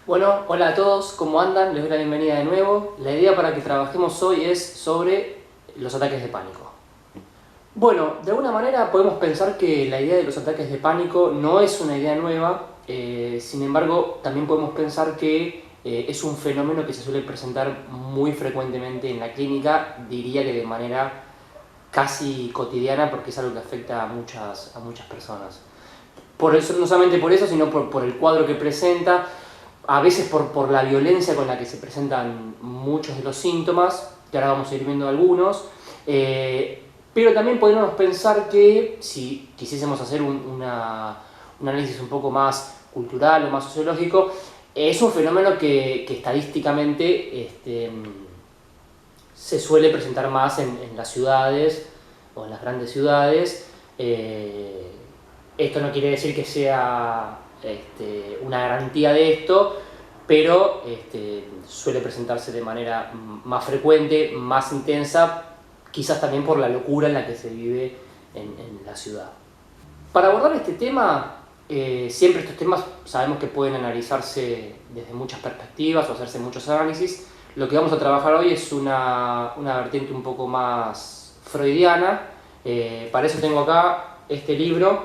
Bueno, hola a todos, ¿cómo andan? Les doy la bienvenida de nuevo. La idea para que trabajemos hoy es sobre los ataques de pánico. Bueno, de alguna manera podemos pensar que la idea de los ataques de pánico no es una idea nueva, sin embargo también podemos pensar que es un fenómeno que se suele presentar muy frecuentemente en la clínica, diría que de manera casi cotidiana porque es algo que afecta a muchas personas. Por eso, no solamente por eso, sino por el cuadro que presenta, a veces por la violencia con la que se presentan muchos de los síntomas, que ahora vamos a ir viendo algunos, pero también podríamos pensar que si quisiésemos hacer un análisis un poco más cultural o más sociológico, es un fenómeno que estadísticamente se suele presentar más en las ciudades o en las grandes ciudades. Esto no quiere decir que sea una garantía de esto, pero suele presentarse de manera más frecuente, más intensa, quizás también por la locura en la que se vive en la ciudad. Para abordar este tema, siempre estos temas sabemos que pueden analizarse desde muchas perspectivas o hacerse muchos análisis. Lo que vamos a trabajar hoy es una vertiente un poco más freudiana. Para eso tengo acá este libro,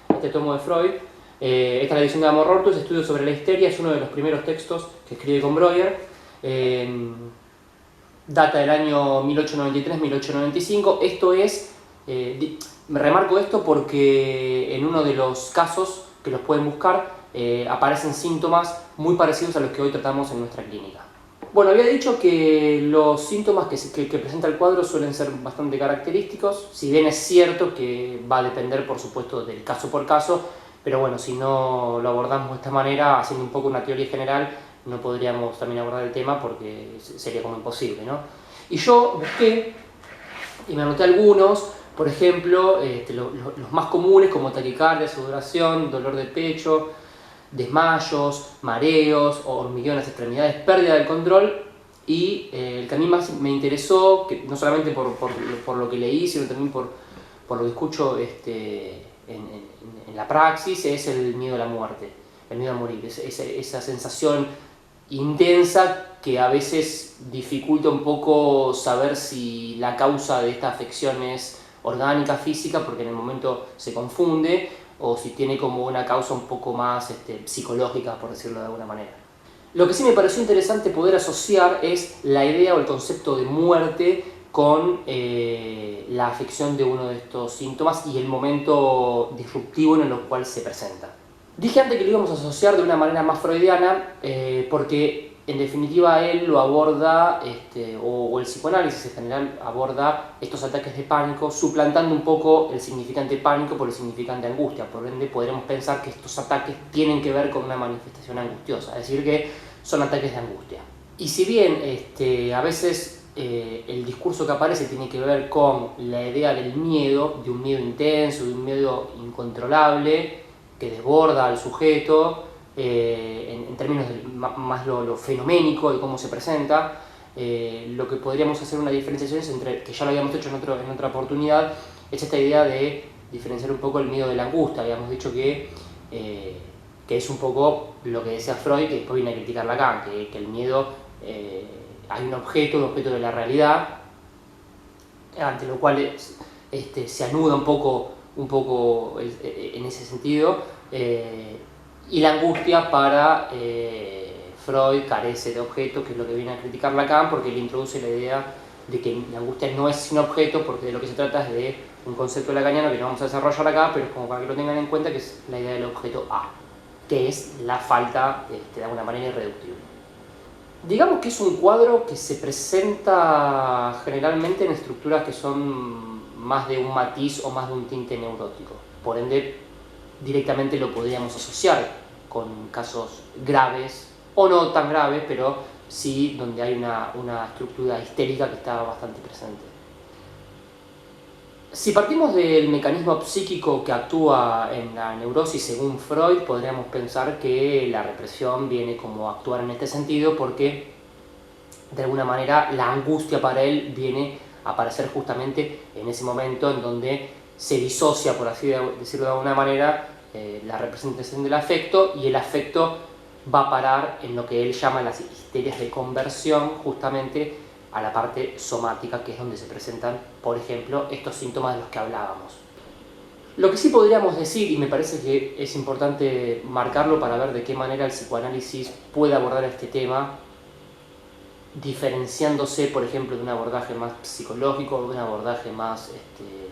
este tomo de Freud. Esta es la edición de Amor Rortus, Estudio sobre la histeria, es uno de los primeros textos que escribe con Breuer. Data del año 1893-1895. Esto es, me remarco esto porque en uno de los casos que los pueden buscar aparecen síntomas muy parecidos a los que hoy tratamos en nuestra clínica. Bueno, había dicho que los síntomas que presenta el cuadro suelen ser bastante característicos, si bien es cierto que va a depender, por supuesto, del caso por caso, pero bueno, si no lo abordamos de esta manera, haciendo un poco una teoría general, no podríamos también abordar el tema porque sería como imposible, ¿no? Y yo busqué y me anoté algunos, por ejemplo, los más comunes como taquicardia, sudoración, dolor de pecho, desmayos, mareos, hormigueo en las extremidades, pérdida del control, y el que a mí más me interesó, que no solamente por lo que leí, sino también por lo que escucho en la praxis, es el miedo a la muerte, el miedo a morir, esa sensación intensa que a veces dificulta un poco saber si la causa de esta afección es orgánica, física, porque en el momento se confunde, o si tiene como una causa un poco más psicológica, por decirlo de alguna manera. Lo que sí me pareció interesante poder asociar es la idea o el concepto de muerte con la afección de uno de estos síntomas y el momento disruptivo en el cual se presenta. Dije antes que lo íbamos a asociar de una manera más freudiana porque en definitiva él lo aborda, o el psicoanálisis en general aborda estos ataques de pánico suplantando un poco el significante pánico por el significante angustia. Por ende podremos pensar que estos ataques tienen que ver con una manifestación angustiosa, es decir que son ataques de angustia. Y si bien a veces el discurso que aparece tiene que ver con la idea del miedo, de un miedo intenso, de un miedo incontrolable, que desborda al sujeto, en términos más lo fenoménico de cómo se presenta, lo que podríamos hacer una diferenciación es entre, que ya lo habíamos hecho en otra oportunidad, es esta idea de diferenciar un poco el miedo de la angustia. Habíamos dicho que es un poco lo que decía Freud, que después viene a criticar Lacan, que el miedo, hay un objeto de la realidad, ante lo cual se anuda un poco en ese sentido, y la angustia para Freud carece de objeto, que es lo que viene a criticar Lacan, porque él introduce la idea de que la angustia no es sin objeto, porque de lo que se trata es de un concepto lacaniano que no vamos a desarrollar acá, pero es como para que lo tengan en cuenta, que es la idea del objeto A, que es la falta de alguna manera irreductible. Digamos que es un cuadro que se presenta generalmente en estructuras que son más de un matiz o más de un tinte neurótico. Por ende, directamente lo podríamos asociar con casos graves, o no tan graves, pero sí donde hay una estructura histérica que está bastante presente. Si partimos del mecanismo psíquico que actúa en la neurosis según Freud, podríamos pensar que la represión viene como a actuar en este sentido porque de alguna manera la angustia para él viene a aparecer justamente en ese momento en donde se disocia, por así decirlo de alguna manera, la representación del afecto, y el afecto va a parar en lo que él llama las histerias de conversión, justamente a la parte somática, que es donde se presentan, por ejemplo, estos síntomas de los que hablábamos. Lo que sí podríamos decir, y me parece que es importante marcarlo para ver de qué manera el psicoanálisis puede abordar este tema, diferenciándose, por ejemplo, de un abordaje más psicológico, de un abordaje más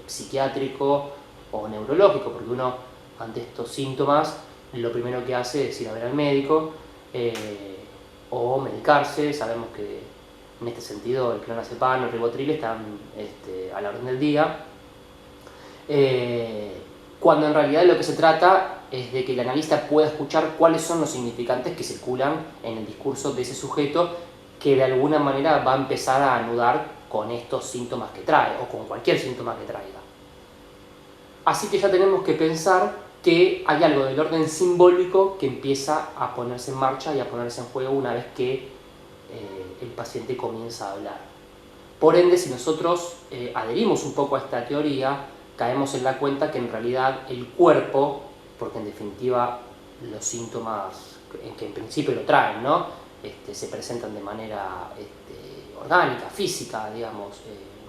psiquiátrico o neurológico, porque uno, ante estos síntomas, lo primero que hace es ir a ver al médico o medicarse. Sabemos que en este sentido el clonazepam o el ribotril están a la orden del día, cuando en realidad de lo que se trata es de que el analista pueda escuchar cuáles son los significantes que circulan en el discurso de ese sujeto, que de alguna manera va a empezar a anudar con estos síntomas que trae, o con cualquier síntoma que traiga. Así que ya tenemos que pensar que hay algo del orden simbólico que empieza a ponerse en marcha y a ponerse en juego una vez que el paciente comienza a hablar. Por ende, si nosotros adherimos un poco a esta teoría, caemos en la cuenta que en realidad el cuerpo, porque en definitiva los síntomas que en principio lo traen, ¿no? Se presentan de manera orgánica, física, digamos,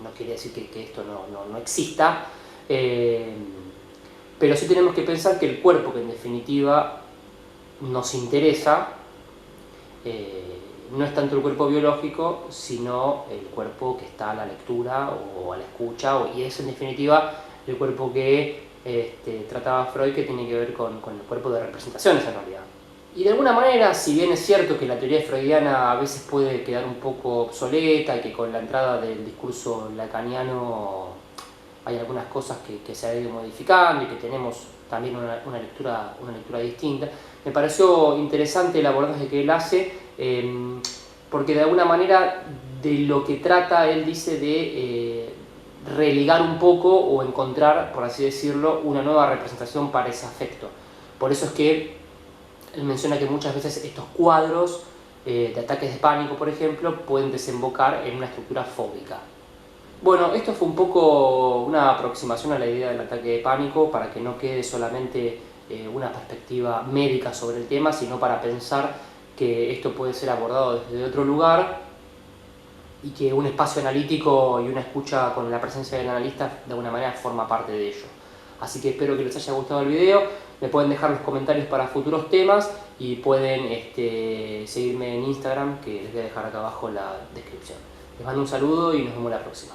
no quiere decir que esto no exista, pero sí tenemos que pensar que el cuerpo, que en definitiva nos interesa, no es tanto el cuerpo biológico, sino el cuerpo que está a la lectura o a la escucha, y es en definitiva el cuerpo que trataba Freud, que tiene que ver con el cuerpo de representaciones en realidad. Y de alguna manera, si bien es cierto que la teoría freudiana a veces puede quedar un poco obsoleta y que con la entrada del discurso lacaniano hay algunas cosas que se han ido modificando y que tenemos también una lectura distinta, me pareció interesante el abordaje que él hace, porque de alguna manera de lo que trata, él dice de religar un poco o encontrar, por así decirlo, una nueva representación para ese afecto. Por eso es que él menciona que muchas veces estos cuadros de ataques de pánico, por ejemplo, pueden desembocar en una estructura fóbica. Bueno, esto fue un poco una aproximación a la idea del ataque de pánico, para que no quede solamente una perspectiva médica sobre el tema, sino para pensar que esto puede ser abordado desde otro lugar y que un espacio analítico y una escucha con la presencia del analista de alguna manera forma parte de ello. Así que espero que les haya gustado el video, me pueden dejar los comentarios para futuros temas y pueden seguirme en Instagram, que les voy a dejar acá abajo en la descripción. Les mando un saludo y nos vemos la próxima.